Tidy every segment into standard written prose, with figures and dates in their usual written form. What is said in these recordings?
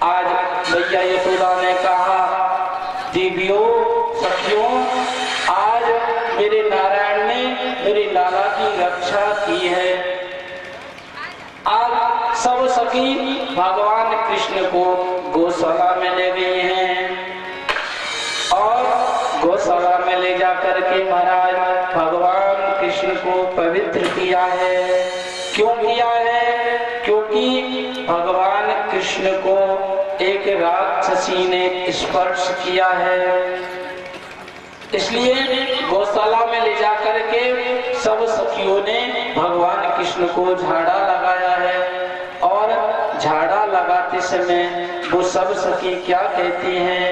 आज मैया यशोदा ने कहा, देवियों सखियों, आज मेरे नारायण ने मेरी लाला की रक्षा की है। आज सब सखी भगवान कृष्ण को गौशाला में ले गई हैं और गौशाला में ले जाकर के महाराज भगवान कृष्ण को पवित्र किया है। क्यों किया है? क्योंकि भगवान कृष्ण को एक राक्षसी ने स्पर्श किया है, इसलिए गौशाला में ले जाकर के सब सखियों ने भगवान कृष्ण को झाड़ा लगाया है। और झाड़ा लगाते समय वो सब सखी क्या कहती हैं?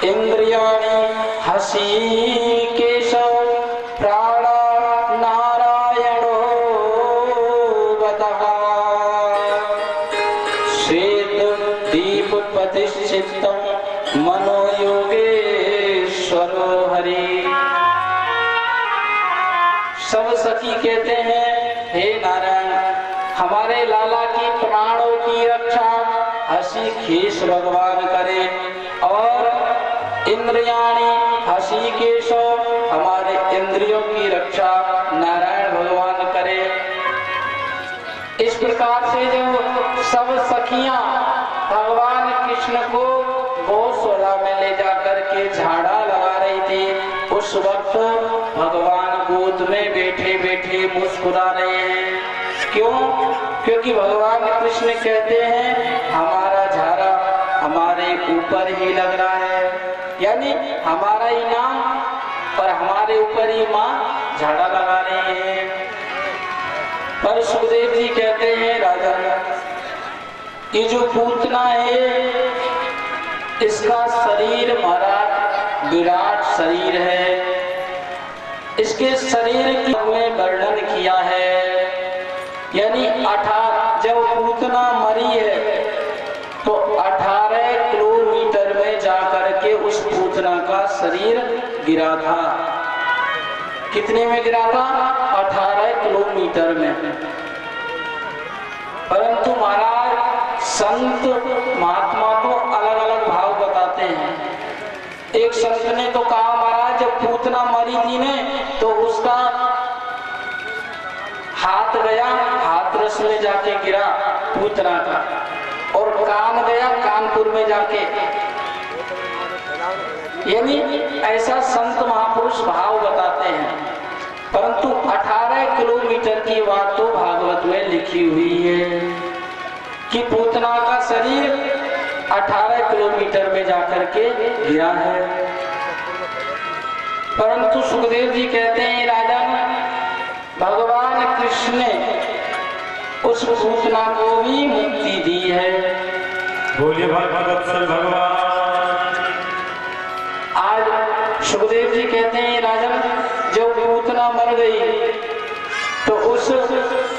इंद्रियाणि हसी केशव प्राण नारायणो वदः श्वेत दीप प्रतिष्ठितम मनो योगेश्वरो हरि। सब सखी कहते हैं, हे नारायण, हमारे लाला की प्राणों की रक्षा हसी केश भगवान करे और इंद्रियाणि हसी केशव, हमारे इंद्रियों की रक्षा नारायण भगवान करे। इस प्रकार से जो सब सखियां भगवान कृष्ण को गौशाला में ले जाकर के झाड़ा लगा रही थी, उस वक्त भगवान गोद में बैठे बैठे मुस्कुरा रहे हैं। क्यों? क्योंकि भगवान कृष्ण कहते हैं, हमारा झाड़ा हमारे ऊपर ही लग रहा है, यानी हमारा ही नाम और हमारे ऊपर ही माँ झाड़ा लगा रहे हैं। पर सुखदेव जी कहते हैं, राजा, ये जो पूतना है इसका शरीर महाराज विराट शरीर है। इसके शरीर की में वर्णन किया है, यानी 18 जब पूतना मरी है तो 18 किलोमीटर में जाकर के उस पूतना का शरीर गिरा था। कितने में गिरा था? 18 किलोमीटर में। परंतु महाराज संत महात्मा तो अलग अलग भाव बताते हैं। एक संत ने तो कहा, महाराज जब पूतना मरी थी ने तो उसका हाथ गया हाथरस में जाके गिरा पूतना का, और कान गया कानपुर में जाके, यानी ऐसा संत महापुरुष भाव बताते हैं। परंतु 18 किलोमीटर की बात तो भागवत में लिखी हुई है कि पूतना का शरीर 18 किलोमीटर में जाकर के गिरा है। परंतु सुखदेव जी कहते हैं, राजा, भगवान कृष्ण ने उस पूतना को भी मुक्ति दी है। बोलिए भगवत्सल भगवान। आज सुखदेव जी कहते हैं, राजन, जब पूतना मर गई तो उस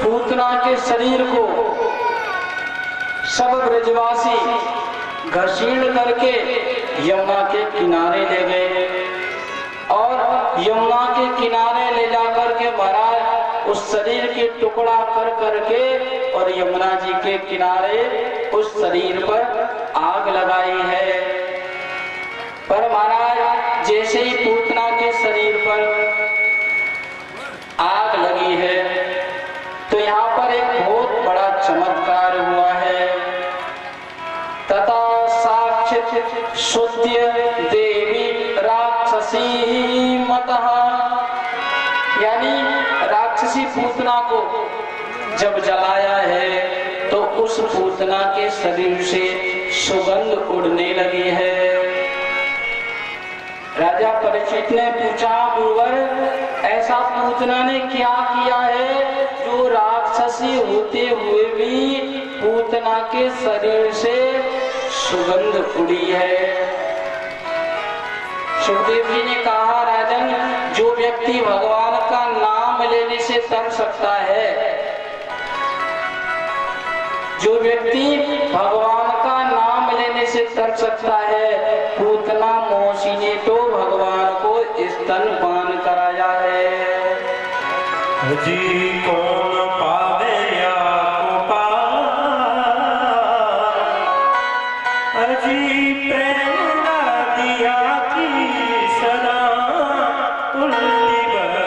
पूतना के शरीर को सब ब्रजवासी घसीट करके यमुना के किनारे ले गए और यमुना के किनारे ले जाकर के महाराज उस शरीर के टुकड़ा कर करके और यमुना जी के किनारे उस शरीर पर आग लगाई है। पर महाराज जैसे ही पूतना के शरीर पर आग लगी है तो यहाँ पर एक बहुत बड़ा चमत्कार हुआ है। तथा साक्षात् शुद्ध देवी राक्षसी मतः, यानी राक्षसी पूतना को जब जलाया है तो उस पूतना के शरीर से सुगंध उड़ने लगी है। राजा परीक्षित ने पूछा, गुरुवर, ऐसा पूतना ने क्या किया है जो राक्षसी होते हुए भी पूतना के शरीर से सुगंध उड़ी है? सुखदेव जी ने कहा, राजन, जो व्यक्ति भगवान का नाम लेने से तर सकता है, जो व्यक्ति भगवान का नाम लेने से तर सकता है, पूतना मौसी ने तो भगवान को स्तनपान कराया है। जी कौन पावे या को अजी प्रेम ना दिया की सदा उल्टी बहरा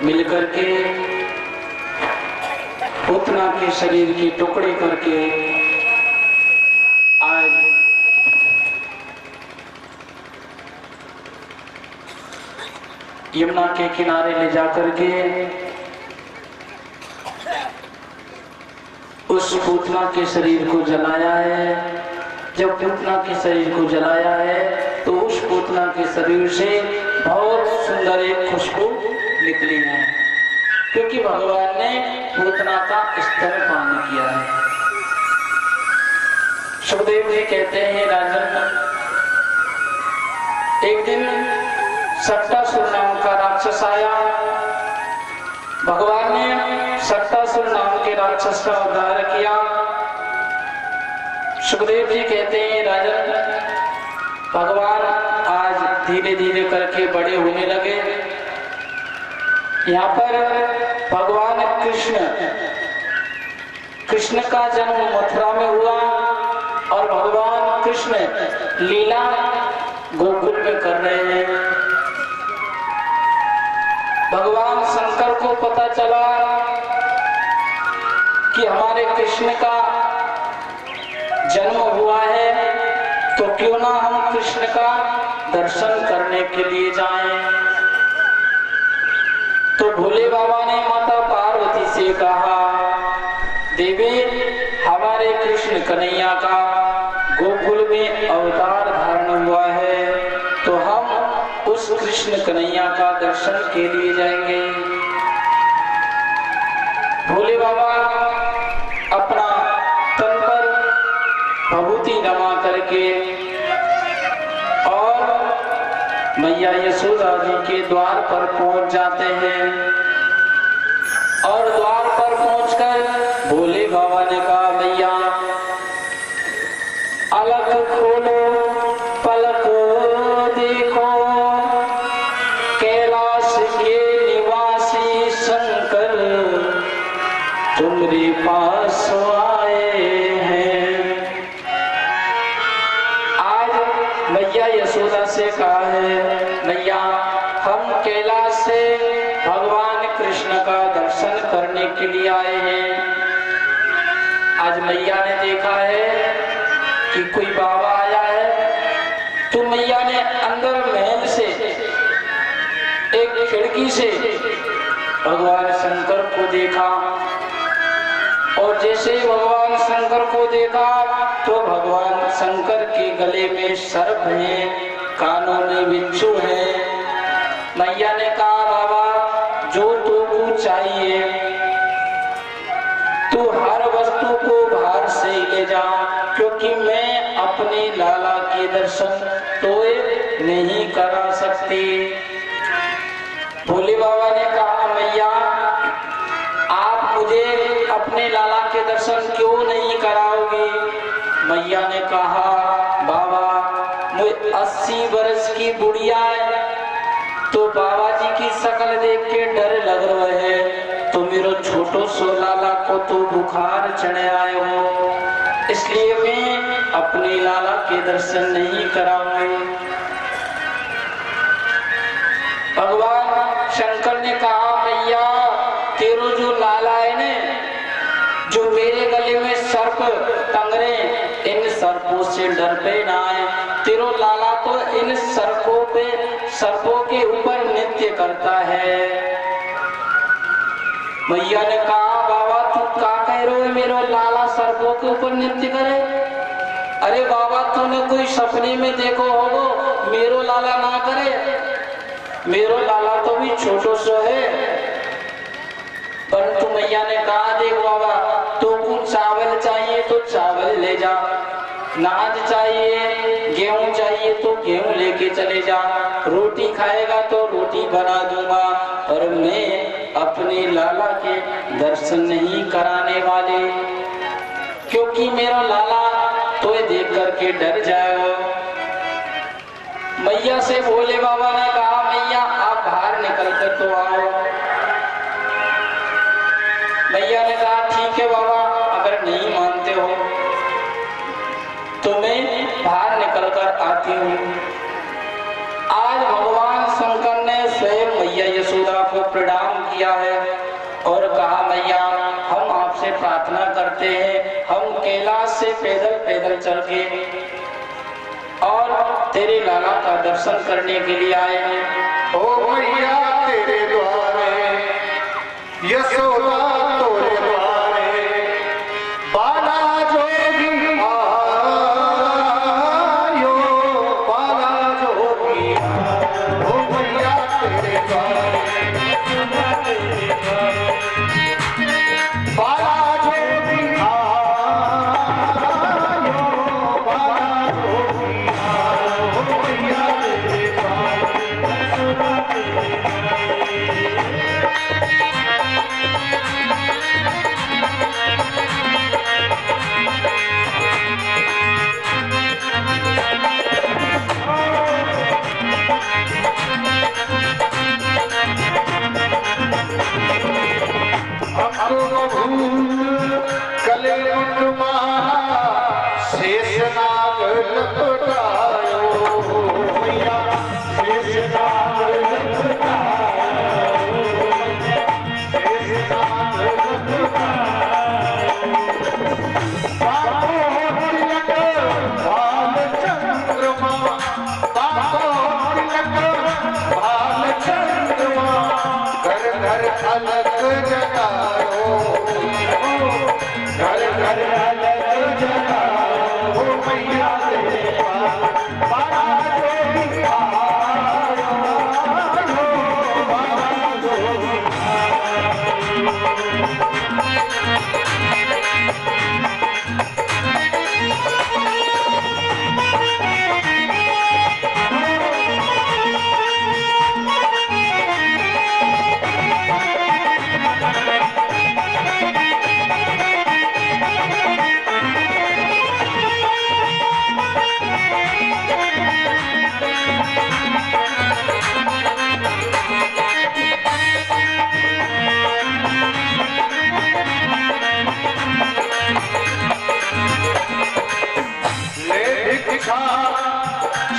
मिलकर के पूतना के शरीर की टुकड़े करके आज यमुना के किनारे ले जाकर के उस पूतना के शरीर को जलाया है। जब पूतना के शरीर को जलाया है तो उस पूतना के शरीर से बहुत सुंदर एक खुशबू निकली है, क्योंकि भगवान ने पूतना का स्तनपान किया है। सुखदेव जी कहते हैं, राजन, एक दिन सट्टासुर नाम का राक्षस आया। भगवान ने सट्टासुर नाम के राक्षस का उद्धार किया। सुखदेव जी कहते हैं राजन, भगवान आज धीरे धीरे करके बड़े होने लगे। यहाँ पर भगवान कृष्ण का जन्म मथुरा में हुआ और भगवान कृष्ण लीला गोकुल में कर रहे हैं। भगवान शंकर को पता चला कि हमारे कृष्ण का जन्म हुआ है, तो क्यों ना हम कृष्ण का दर्शन करने के लिए जाएं। तो भोले बाबा ने माता पार्वती से कहा, देवी हमारे कृष्ण कन्हैया का गोकुल में अवतार धारण हुआ है, तो हम उस कृष्ण कन्हैया का दर्शन के लिए जाएंगे। भोले बाबा अपना तन पर भभूति रमा करके और मैया यशोदा जी के द्वार पर पहुंच जाते हैं। और द्वार पर पहुंचकर भोले बाबा ने कहा, मैया अलग खोलो पलक देखो, कैलाश के निवासी शंकर तुम्हारे पास आए हैं। आज मैया यशोदा से कहा है, मैया हम कैलाश से भगवान कृष्ण का दर्शन करने के लिए आए हैं। आज मैया ने देखा है कि कोई बाबा आया है, तो मैया ने अंदर महल से एक खिड़की से भगवान शंकर को देखा, और जैसे ही भगवान शंकर को देखा तो भगवान शंकर के गले में सर्प है, कानों में बिच्छू है। मैया ने कहा, बाबा जो तुमको चाहिए तू हर वस्तु को बाहर से ही ले जा, क्योंकि मैं अपने लाला के दर्शन तो नहीं करा सकती। भोले बाबा ने कहा, मैया आप मुझे अपने लाला के दर्शन क्यों नहीं कराओगी। मैया ने कहा, बाबा मुझे 80 वर्ष की बुढ़िया है, तो बाबा जी की शक्ल देख के डर लग रहा है, तो मेरे छोटो सो लाला को तो बुखार चढ़े आए हो, इसलिए मैं अपने लाला के दर्शन नहीं कराऊंगी। भगवान शंकर ने कहा, मैया तेरो जो लाला है ने, जो मेरे गले में सर्प टंग रहे, इन सर्पों से डर पे ना आए। तेरो लाला तो इन सर्पों के ऊपर नृत्य करता है। मैया ने कहा, बाबा तू क्या कह रहे हो, मेरा लाला सर्पों के ऊपर नृत्य करे। अरे बाबा तूने कोई सपने में देखो होगो, मेरो लाला ना करे, मेरो लाला तो भी छोटो सो है। परंतु मैया ने कहा, देख बाबा तुमको चावल चाहिए तो चावल ले जा, नाज चाहिए, गेहूं चाहिए तो गेहूं लेके चले जा, रोटी खाएगा तो रोटी बना दूंगा, और मैं अपने लाला के दर्शन नहीं कराने वाले, क्योंकि मेरा लाला तो देख करके डर जाएगा। मैया से भोले बाबा ने कहा, मैया आप बाहर निकल कर तो आओ। मैया ने कहा, ठीक है बाबा, अगर नहीं मानते हो तो मैं बाहर निकल कर आती हूँ। आज भगवान शंकर ने स्वयं मैया यशोदा को प्रणाम किया है और कहा, मैया हम आपसे प्रार्थना करते हैं, हम कैलाश से पैदल पैदल चल के और तेरे लाला का दर्शन करने के लिए आए हैं। ओ मैया तेरे द्वारे यशोदा तोरे द्वारे बाला जोगी आयो, बाला जोगी ओ मैया तेरे द्वारे बाला जोगी आयो, बाला जोगी आयो, मैया तेरे द्वारे लपटायो मैया शेषनाग लपटायो शेषनाग लपटायो बाबो तिलक भाल चंद्रमा बाबो तिलक भाल चंद्रमा घर घर अलग जगायो घर घर अलग जगायो मैया तेरे पास बाबा जोगी आयो बाबा जोगी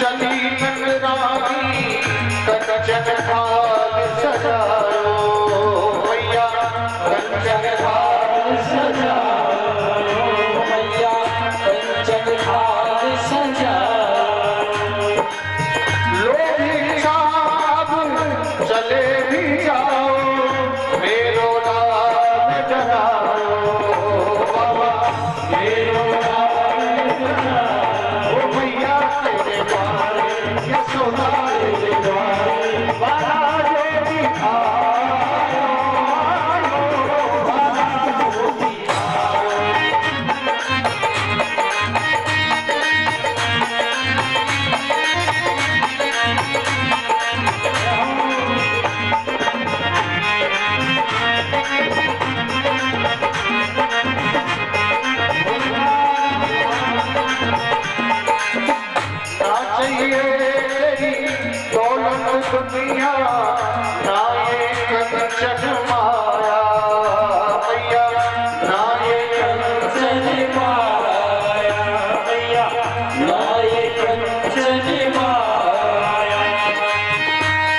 चली नगरानी कंचन थाल सजायो मैया कंचन थाल सजायो मैया कंचन थाल सजायो लोभी साहब चले भी जाओ मेरो नाम जगाओ बाबा मेरो नाम जगाओ मैया तेरे द्वार यशोदा तेरे द्वार बाला जोगी आयो बाला जोगी आयो ना चाहिए तेरी दौलत दुनिया ना ये कंचन माया मैया ना ये कंचन माया मैया ना ये कंचन माया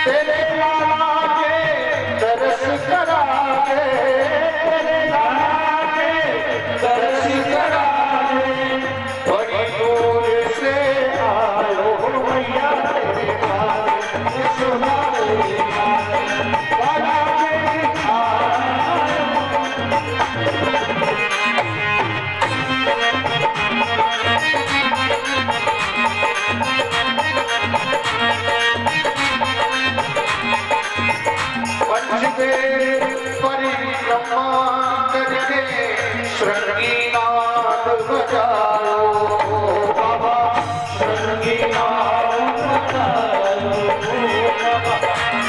तेरे लाला के दर्श करा के तेरे लाला के दर्श करा के बड़ी दूर से आयो मैया तेरे पास यशोदा तेरे पास बाला जोगी आयो पंचदेव परिक्रमा करके श्रृंगीनाद बजायो बाबा श्रृंगीनाद बजायो बाबा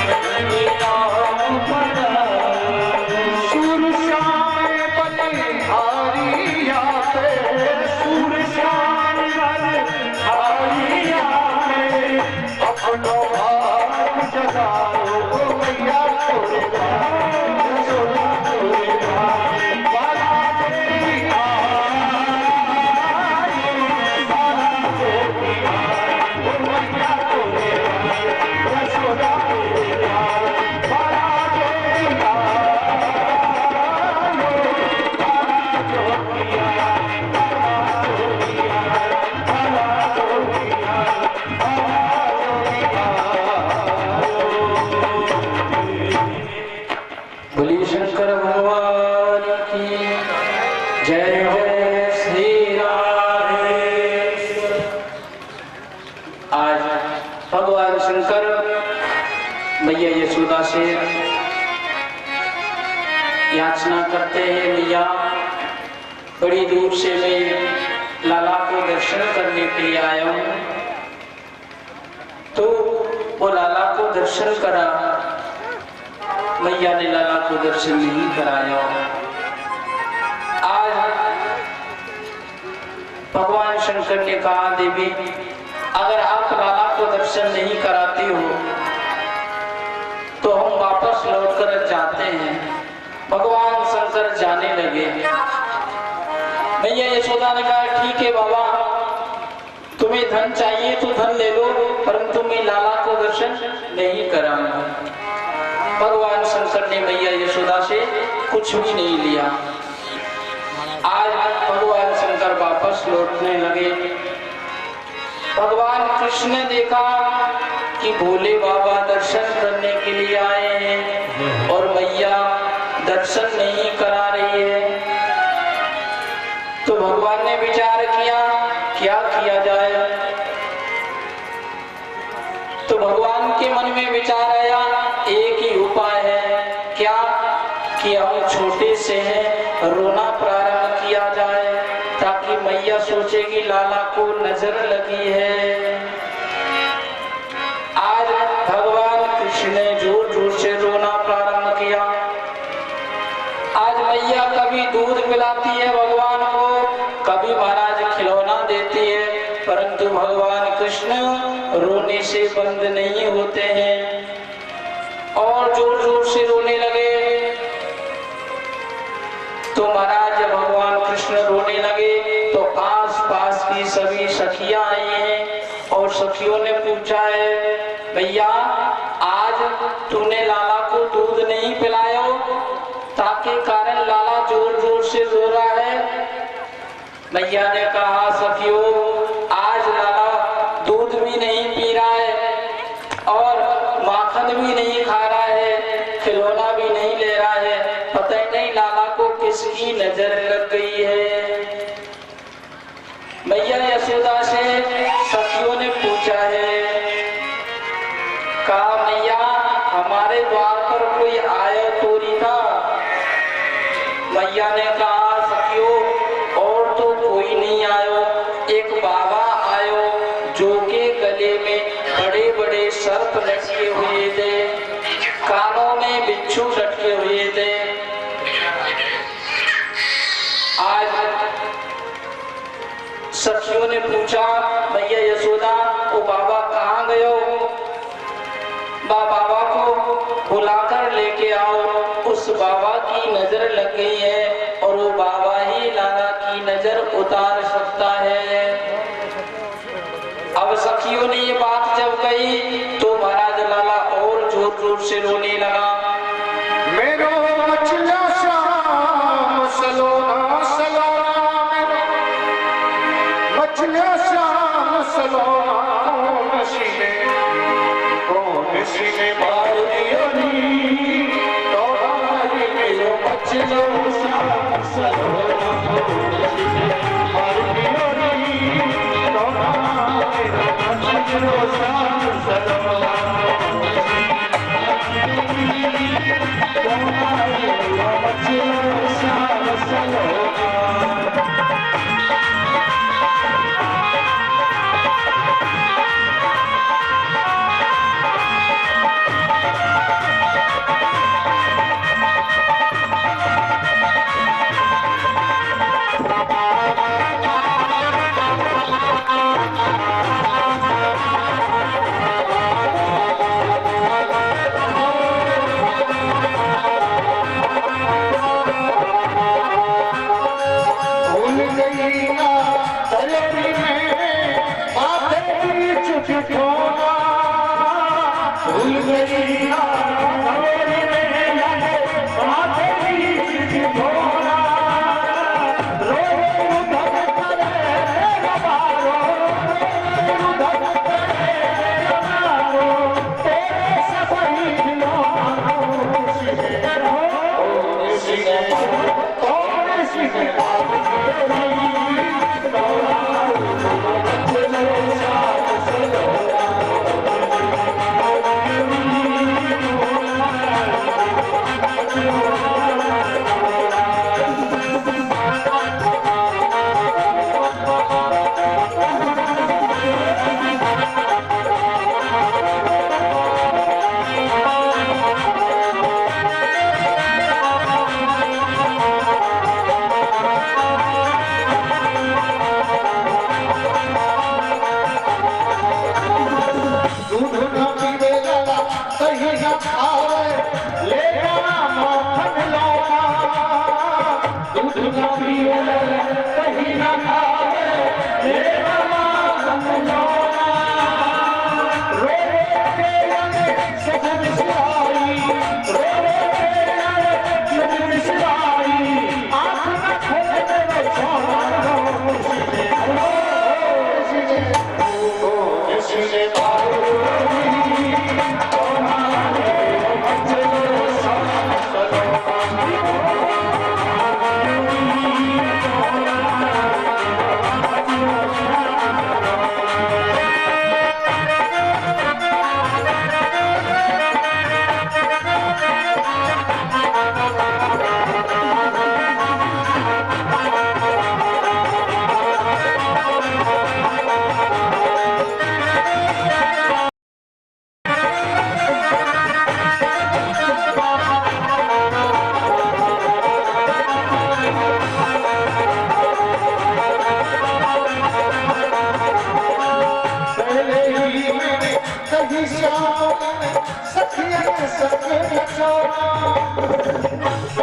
श्रृंगीनाद बजायो सूर श्याम बलिहारी आते सूर श्याम बलिहारी आते अपनो भाग जगाओ मैया तोरे द्वार यशोदा तोरे द्वार बाला जोगी आयो बाला जोगी आयो मैया तोरे द्वार यशोदा तोरे द्वार बाला जोगी आयो बाला जोगी आयो बाला जोगी आयो बाला जोगी आयो बाला जोगी आयो बोली शंकर भगवान की जय जय श्री राधेश्वर। आज भगवान शंकर मैया यशोदा से याचना करते हैं, मैया बड़ी दूर से मैं लाला को दर्शन करने के लिए आया हूँ, तो वो लाला को दर्शन करा। मैया ने लाला को दर्शन नहीं कराया। आज भगवान शंकर ने कहा, देवी अगर आप लाला को दर्शन नहीं कराती हो तो हम वापस लौटकर जाते हैं। भगवान शंकर जाने लगे। मैया यशोदा ने कहा, ठीक है बाबा, तुम तुम्हें धन चाहिए तो धन ले लो, परंतु मैं लाला को दर्शन नहीं कराऊंगा। भगवान शंकर ने मैया यशोदा से कुछ भी नहीं लिया। आज भगवान शंकर वापस लौटने लगे। भगवान कृष्ण ने देखा कि भोले बाबा दर्शन करने के लिए आए हैं और मैया दर्शन नहीं करा रही है। तो भगवान ने विचार किया क्या किया जाए। तो भगवान के मन में विचार आया, एक ही उपाय है, क्या कि हम छोटे से हैं, रोना प्रारंभ किया जाए ताकि मैया सोचेगी लाला को नजर लगी है। आज भगवान कृष्ण ने जोर जोर से रोना प्रारंभ किया। आज मैया कभी दूध पिलाती है भगवान को, कभी महाराज खिलौना देती है, परंतु भगवान कृष्ण रोने से बंद नहीं होते हैं और जोर जोर से रोने लगे। तो महाराज जब भगवान कृष्ण रोने लगे तो आस पास की सभी सखियां आई हैं और सखियों ने पूछा है, भैया आज तूने लाला को दूध नहीं पिलाया ताकि कारण लाला जोर जोर से रो रहा है। मैया ने कहा, सखियों आज लाला दूध भी नहीं पी रहा है और माखन भी नहीं खा रहा है, खिलौना भी नहीं ले रहा है, पता ही नहीं लाला को किसकी नजर लग गई है। मैया यशोदा से सखियों ने पूछा है, कहा मैया हमारे द्वार पर कोई आया तो नहीं था। मैया ने कहा, सखियों और तो कोई नहीं आयो, एक बाबा आयो जो के गले में बड़े बड़े सर्प लटके हुए थे, कानों में बिच्छू लटके हुए थे। आज सखियों ने पूछा, भैया यशोदा वो बाबा कहाँ गयो, बाबा को बुलाकर लेके आओ, उस बाबा की नजर लग गई है और वो बाबा ही लाला की नजर उतार सकता है। अब सखियों ने ये बात जब कही तो महाराज लाला और जोर जोर से रोने लगा। मेरो मछला श्याम सलोना सलोना, मछला श्याम सलोना, कौन सी ने मार दिया नी, तोड़ाई मेरो मछला श्याम सलोना, मार दिया नी, तोड़ाई मेरो मछला श्याम सलोना, कहीं न खावे, ले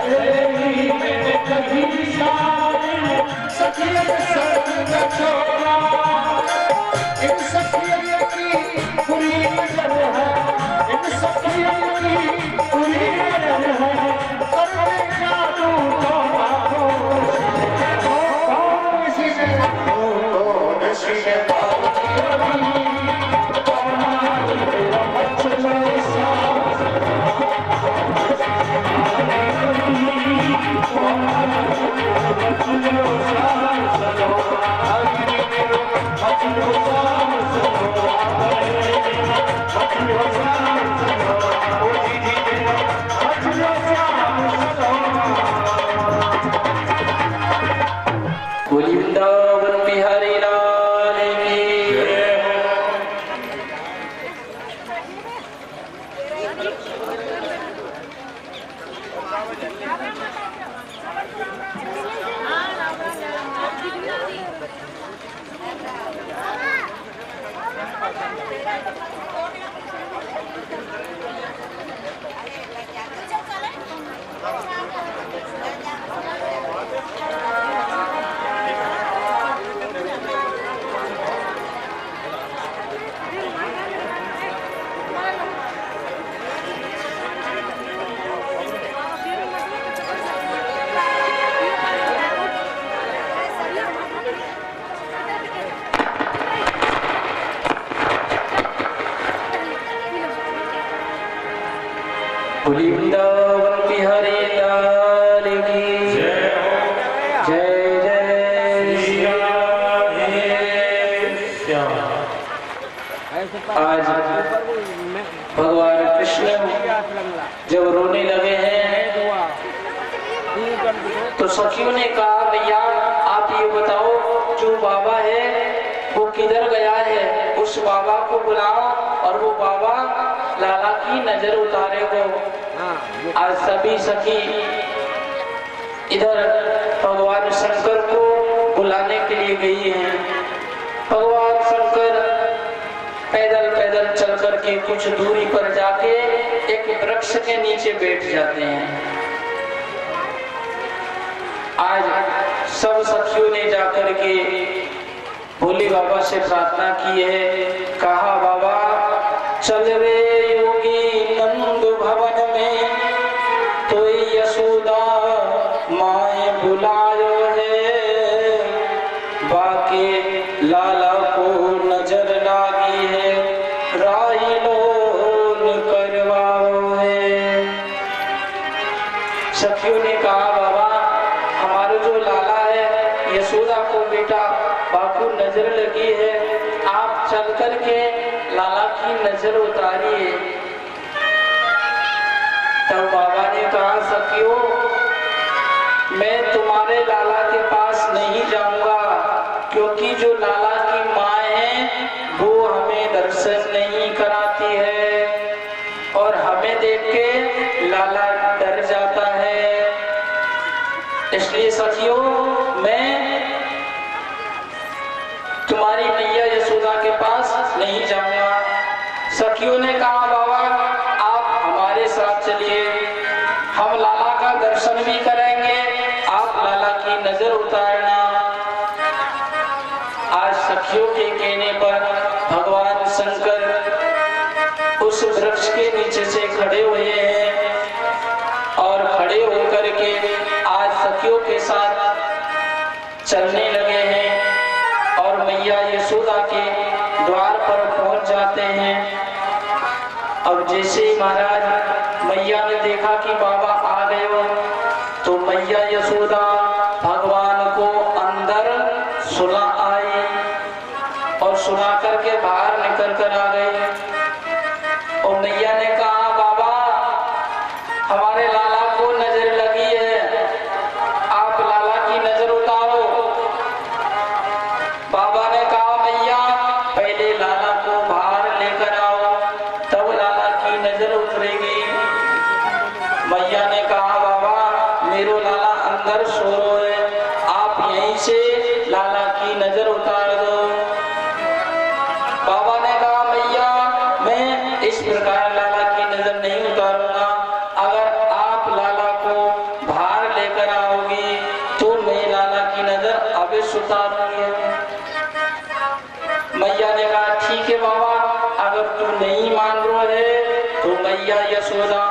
तेरी मैंने कभी शामिल सखियत संग न छोड़ा। इन सखियत की बुरी नजर है, इन सखियत की बुरी नजर है, करने जादू तो वृंदावन बिहारी लाल की जय हो। वृंदावन बिहारी लाल की जय हो। जय जय श्याम। आज भगवान कृष्ण जब रोने लगे हैं तो सखियों ने कहा भैया आप ये बताओ जो बाबा है वो किधर गया है, उस बाबा को बुलाओ और वो बाबा लाला की नजर उतारे को। आज सभी सखी इधर भगवान शंकर को बुलाने के लिए गई हैं। भगवान शंकर पैदल पैदल चल करके कुछ दूरी पर जाके एक वृक्ष के नीचे बैठ जाते हैं। आज सब सखियों ने जाकर के भोले बाबा से प्रार्थना की है, कहा बाबा चल रे योगी नंद भवन में, तो यशोदा माए बुलायो है, बाके लाला को नजर लागी है, राही लोन करवाओ है। सखियों ने कहा बाबा हमारा जो लाला है यशोदा को बेटा बाकू नजर लगी है, आप चल करके लाला की नजर उतारिए। तब बाबा ने कहा सखियों मैं तुम्हारे लाला के पास नहीं जाऊंगा, क्योंकि जो लाला की माँ है वो हमें दर्शन नहीं कराती है और हमें देख के लाला डर जाता है। इसलिए सखियों मैं तुम्हारी मैया यशोदा के पास नहीं जाऊंगा। सखियों ने कहा बाबा आप हमारे साथ चलिए, हम लाला का दर्शन भी करेंगे, आप लाला की नजर उतारना। आज सखियों के कहने पर भगवान शंकर उस वृक्ष के नीचे से खड़े हुए हैं और खड़े होकर के आज सखियों के साथ चलने लगे हैं और मैया यशोदा के द्वार पर पहुंच जाते हैं। अब जैसे ही महाराज मैया ने देखा कि बाबा आ गए हो, तो मैया यशोदा भगवान को अंदर सुला आई और सुला करके बाहर निकल कर आ गई। और मैया ने कहा बाबा हमारे लाला को नजर लगी है, आप लाला की नजर उतारो। बाबा ने कहा मैया पहले लाला को बाहर लेकर आओ, तब लाला की नजर उतरेगी। मैया ने कहा बाबा मेरो लाला अंदर सो रहे है, आप यहीं से लाला की नजर उतार दो। बाबा ने कहा मैया मैं इस प्रकार लाला की ठीक है बाबा, अगर तू नहीं मान रहा है तो मैया यशोदा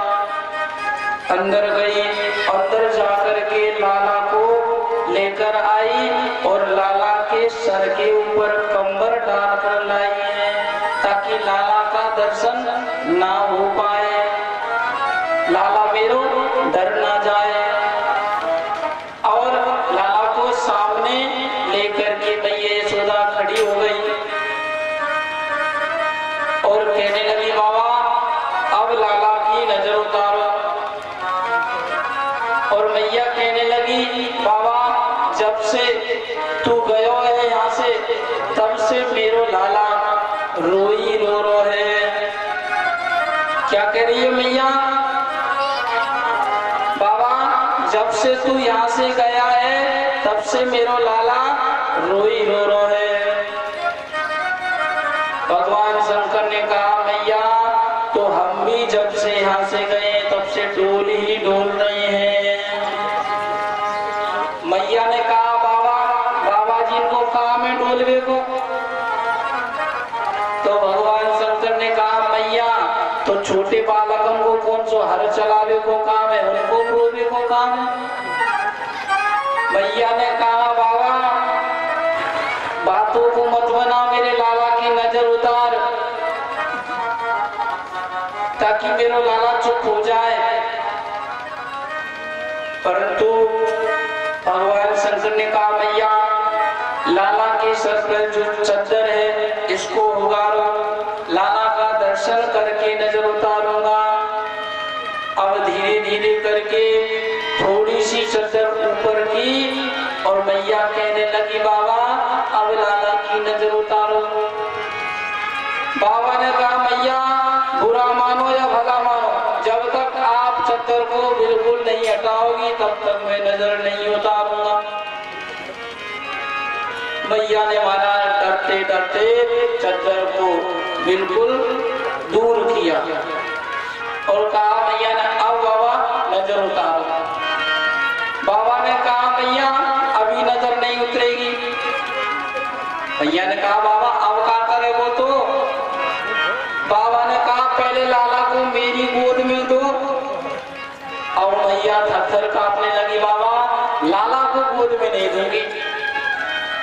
अंदर गई। अंदर जाकर के लाला को लेकर आई और लाला के सर के ऊपर कंबर डालकर लाई है ताकि लाला का दर्शन ना हो पाए, लाला मेरो डर ना जाए। और लाला को सामने लेकर के मैया यशोदा खड़ी हो गई और कहने लगी बाबा अब लाला की नजर उतारो। और मैया कहने लगी बाबा जब से तू गयो है यहाँ से तब से मेरो लाला रोई रो है। क्या कह रही है मैया? बाबा जब से तू यहाँ से गया है तब से मेरो लाला रोई रो है। भगवान शंकर ने कहा मैया तो हम भी जब से यहाँ से गए तब से डोल ही डोल रहे हैं। मैया ने कहा बाबा जी को कहा मैं डोलवे को। तो भगवान शंकर ने कहा मैया तो छोटे बालकों को कौन सो हर चलावे को काम है, उनको डोलवे को काम है। मैया ने कहा बाबा बातों को मत बना, मेरे लाला की नजर उतार ताकि मेरा लाला चुप हो जाए। परंतु भगवान शंकर ने कहा मैया लाला के सर पर जो चद्दर है इसको उगारो, लाला का दर्शन करके नजर उतारूंगा। अब धीरे धीरे करके थोड़ी सी चद्दर ऊपर की और मैया कहने लगी बाबा अब लाला की नजर उतारो। बाबा ने कहा मैया बुरा मानो या भला मानो, जब तक आप चद्दर को बिल्कुल नहीं हटाओगी तब तक मैं नजर नहीं उतारूंगा। मैया ने माना डरते डरते चद्दर को बिल्कुल दूर किया और कहा मैया ने अब बाबा नजर उतारो। बाबा ने कहा मैया अभी नजर नहीं उतरेगी। मैया ने कहा बाबा अब क्या करे वो तो। बाबा ने कहा पहले लाला को मेरी गोद में दो। और मैया थर-थर कांपने लगी बाबा लाला को गोद में नहीं दूंगी।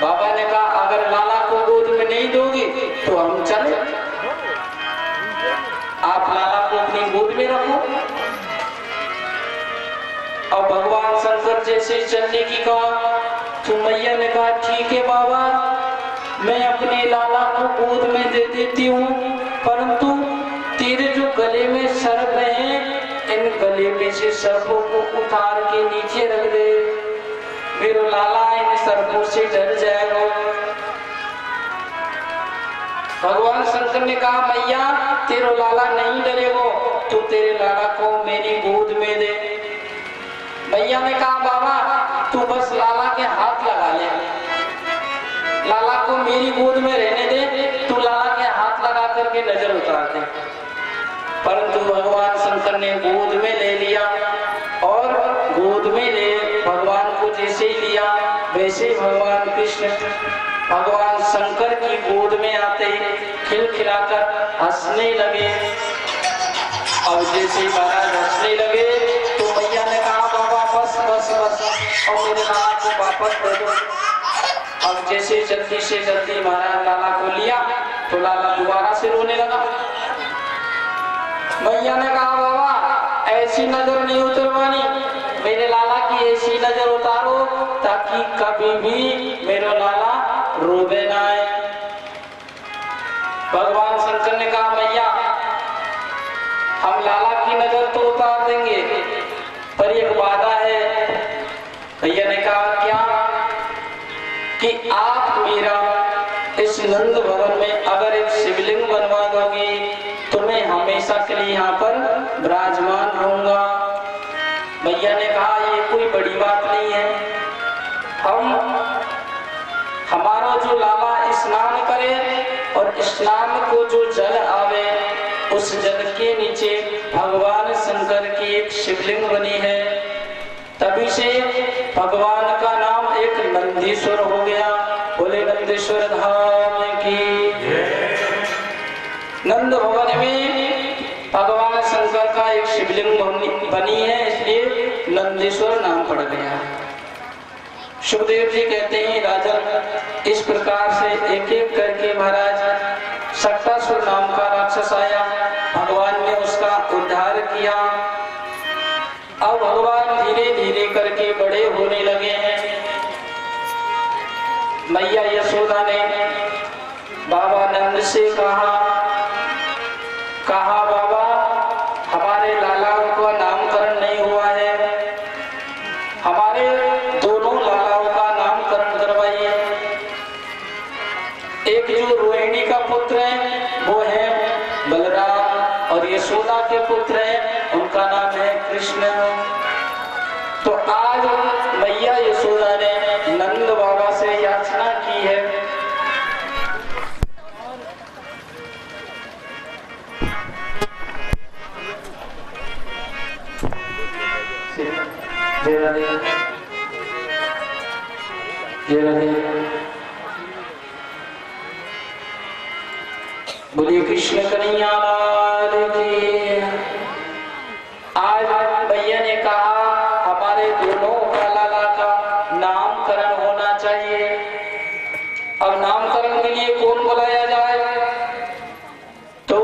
बाबा ने कहा अगर लाला को गोद में नहीं दोगी तो हम चले, आप लाला को अपनी गोद में रखो। और भगवान शंकर जैसे चलने की कहा तो मैया ने कहा ठीक है बाबा मैं अपने लाला को गोद में दे देती हूँ, परंतु तेरे जो गले में सर्प हैं इन गले में से सर्पों को उतार के नीचे रख दे, मेरा लाला इन सर्पों से डर जाएगा। भगवान शंकर ने कहा मैया तेरा लाला नहीं डरेगा, तू तेरे लाला को मेरी गोद में दे। मैया ने कहा बाबा तू बस लाला के हाथ लगा ले, लाला को मेरी गोद में रहने दे, तू लाला के हाथ लगा करके नजर उतार दे। परंतु भगवान शंकर ने गोद में ले लिया और गोद में ले भगवान को जैसे ही लिया वैसे भगवान कृष्ण भगवान शंकर की गोद में आते खिलखिलाकर हंसने लगे। और जैसे ही महाराज हंसने लगे तो मैया ने कहा बाबा बस बस बस और मेरे लाला को वापस दे दो। अब जैसे जल्दी से जल्दी महाराज लाला को लिया तो लाला दोबारा से रोने लगा। मैया ने कहा बाबा ऐसी नजर नहीं उतरवानी, मेरे लाला की ऐसी नजर उतारो ताकि कभी भी मेरा लाला रोवे ना आए। भगवान शंकर ने कहा मैया हम लाला की नजर तो उतार देंगे पर एक वादा है। भैया ने कहा क्या? कि आप मेरा इस नंद भवन में अगर एक शिवलिंग बनवा दोगी तो मैं हमेशा के लिए यहाँ पर विराजमान रहूंगा। भैया ने कहा ये कोई बड़ी बात नहीं है, हमारा जो लाला स्नान करे और स्नान को जो जल आवे उस जल के नीचे भगवान शंकर की एक शिवलिंग बनी है, तभी से भगवान का नाम एक नंदीश्वर हो गया। बोले नंदीश्वर धाम की। नंद भवन में भगवान शंकर का एक शिवलिंग बनी है, इसलिए नंदीश्वर नाम पड़ गया। सुखदेव जी कहते हैं राजन, इस प्रकार से एक एक करके महाराज शक्तासुर नाम का राक्षस आया, भगवान ने उसका उद्धार किया। अब भगवान धीरे धीरे करके बड़े होने लगे हैं। मैया यशोदा ने बाबा नंद से कहा बाबा हमारे लालाओं का नामकरण नहीं हुआ है, हमारे दोनों लालाओं का नामकरण करवाइए। एक जो रोहिणी का पुत्र है वो है बलराम, और यशोदा के पुत्र है उनका नाम है कृष्ण। तो आज मैया यशोदा ने नंद बाबा से याचना की है। जय राधे, जय राधे, बोलिए कृष्ण कन्हैया लाल की। आज भैया ने कहा हमारे दोनों का लाला का नामकरण होना चाहिए। अब नामकरण के लिए कौन बुलाया जाए? तो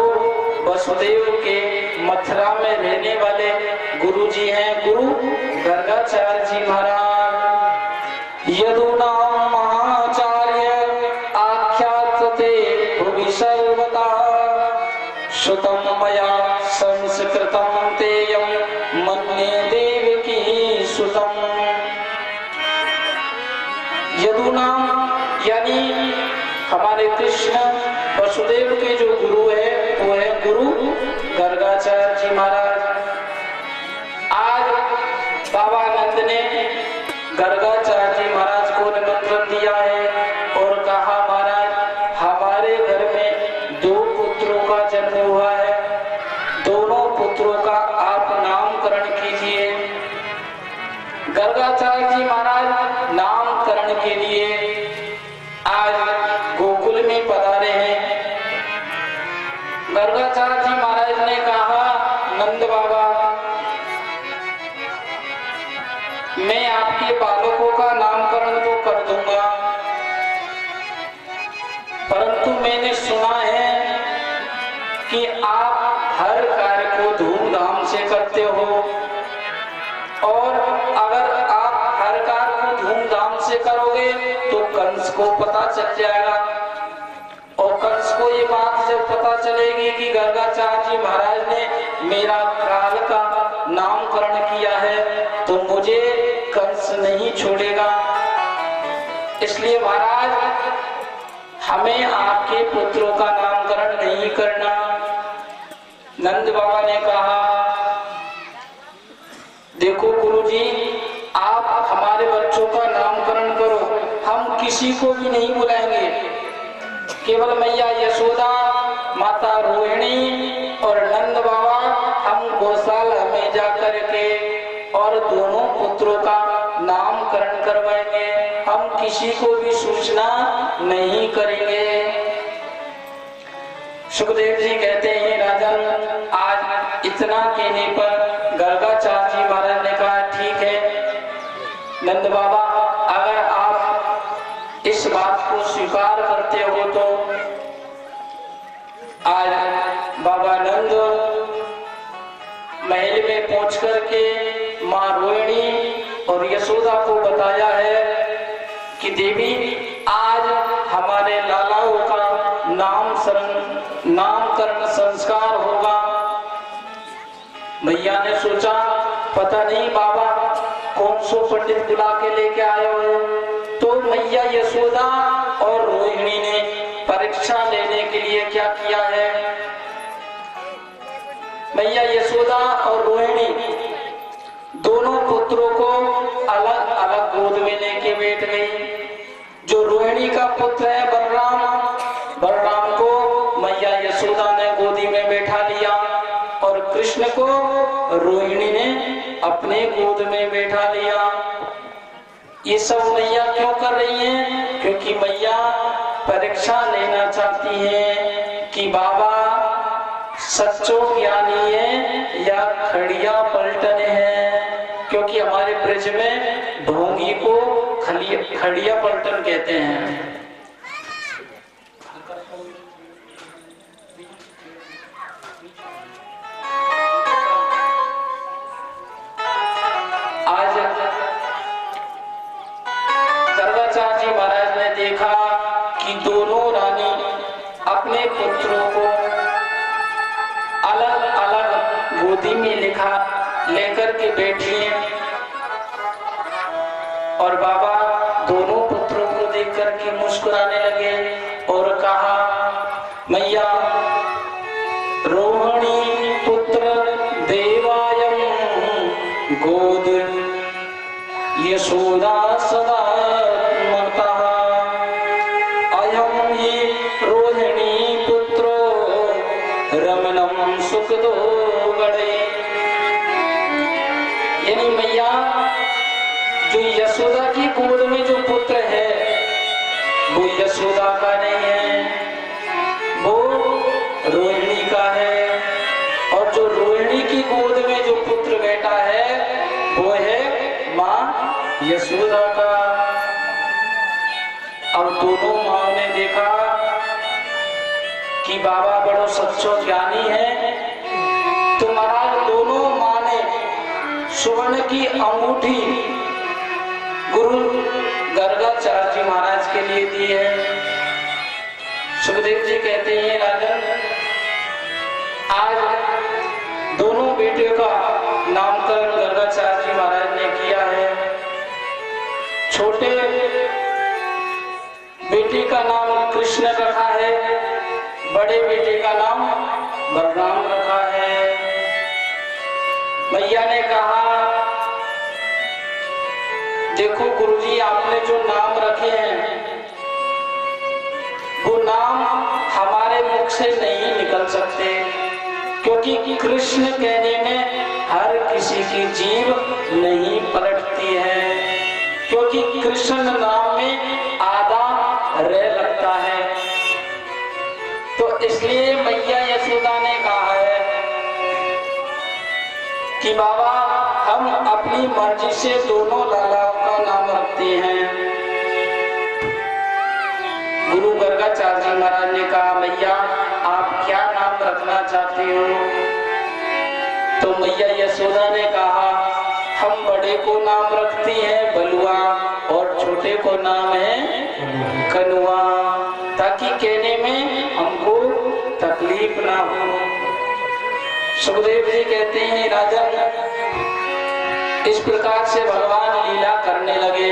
वसुदेव के मथुरा में रहने वाले गुरु जी हैं, गुरु गर्गाचार्य जी महाराज। यदुनाम महाचार्य आख्याते भुवि सर्वदा, श्रुतं मया संस्कृतं तेयं मन्ये देवकी सुतं। यदुनाम यानी हमारे कृष्ण वसुदेव के जो गुरु है वो है गुरु गर्गाचार्य जी महाराज। आज बाबा नंद ने गर्गाचार्य जी महाराज को निमंत्रण दिया है और कहा महाराज हमारे घर में 2 पुत्रों का जन्म हुआ है, दोनों पुत्रों का आप नामकरण कीजिए। गर्गाचार्य जी महाराज नामकरण के लिए आज गोकुल में पधारे हैं। गर्गाचार्य जी महाराज ने कहा नंद बाबा मैं आपके बालकों का नामकरण तो कर दूंगा, परंतु मैंने सुना है कि आप हर कार्य को धूमधाम से करते हो, और अगर आप हर कार्य को धूमधाम से करोगे तो कंस को पता चल जाएगा, और कंस को ये बात जब पता चलेगी कि गर्गाचार्य जी महाराज ने मेरा काल का नामकरण किया है तो मुझे कंस नहीं छोड़ेगा। इसलिए महाराज हमें आपके पुत्रों का नामकरण नहीं करना। नंद बाबा ने कहा देखो गुरुजी आप हमारे बच्चों का नामकरण करो, हम किसी को भी नहीं बुलाएंगे, केवल मैया यशोदा, माता रोहिणी और नंद बाबा हम गौशाला में जाकर के और दोनों पुत्रों का नामकरण करवाएंगे, हम किसी को भी सूचना नहीं करेंगे। सुखदेव जी कहते हैं राजन आज इतना कहने पर गर्गाचार्य जी महाराज ने कहा ठीक है नंद बाबा अगर आप इस बात को स्वीकार करते हो तो आज बाबा नंद महल में पहुंच करके माँ रोहिणी और यशोदा को बताया है कि देवी आज हमारे लालाओं का नामकरण संस्कार होगा। भैया ने सोचा पता नहीं बाबा कौन सो पंडित बुला के लेके आए हो, तो मैया यशोदा और रोहिणी ने परीक्षा लेने के लिए क्या किया है, मैया यशोदा और रोहिणी दोनों पुत्रों को अलग अलग गोद में लेके बैठ गई। जो रोहिणी का पुत्र है बलराम को मैया यशोदा ने गोदी में बैठा लिया और कृष्ण को रोहिणी ने अपने गोद में बैठा लिया। ये सब मैया क्यों कर रही हैं? क्योंकि मैया परीक्षा लेना चाहती हैं कि बाबा सच्चो ज्ञानी है या खड़िया पलटन है, क्योंकि हमारे ब्रज में ढोंगी को खड़िया पलटन कहते हैं। आज गर्गाचार्य जी महाराज ने देखा कि दोनों रानी अपने पुत्रों को अलग अलग गोदी में लेकर के बैठी हैं, और बाबा दोनों पुत्रों को देख करके मुस्कुराने लगे और कहा, मैया रोहिणी पुत्र देवायम गोद यशोदा सदा ममता अयम ही रोहिणी पुत्रो रमणम सुख दो गणे। यानी मैया जो यशोदा की गोद में जो पुत्र है वो यशोदा का नहीं है, वो रोहिणी का है, और जो रोहिणी की गोद में जो पुत्र बैठा है वो है मां यशोदा का। अब दोनों मां ने देखा कि बाबा बड़ो सच्चो ज्ञानी है, तो महाराज दोनों मां ने स्वर्ण की अंगूठी गुरु गर्गाचार्य जी महाराज के लिए दी है। सुखदेव जी कहते हैं, राजन आज दोनों बेटियों का नामकरण गर्गाचार्य जी महाराज ने किया है। छोटे बेटी का नाम कृष्ण रखा है, बड़े बेटे का नाम बलराम रखा है। मैया ने कहा, देखो गुरुजी आपने जो नाम रखे हैं वो नाम हमारे मुख से नहीं निकल सकते, क्योंकि कृष्ण कहने में हर किसी की जीभ नहीं पलटती है, क्योंकि कृष्ण नाम में आधा रे लगता है। तो इसलिए मैया यशोदा ने कहा है कि बाबा हम अपनी मर्जी से दोनों लालाओं का नाम रखते हैं। गुरु गर्गाचार्य जी महाराज ने कहा, मैया आप क्या नाम रखना चाहते हो? तो मैया यशोदा ने कहा, हम बड़े को नाम रखती हैं बलुआ और छोटे को नाम है कनुआ, ताकि कहने में हमको तकलीफ ना हो। सुखदेव जी कहते हैं, राजन इस प्रकार से भगवान लीला करने लगे।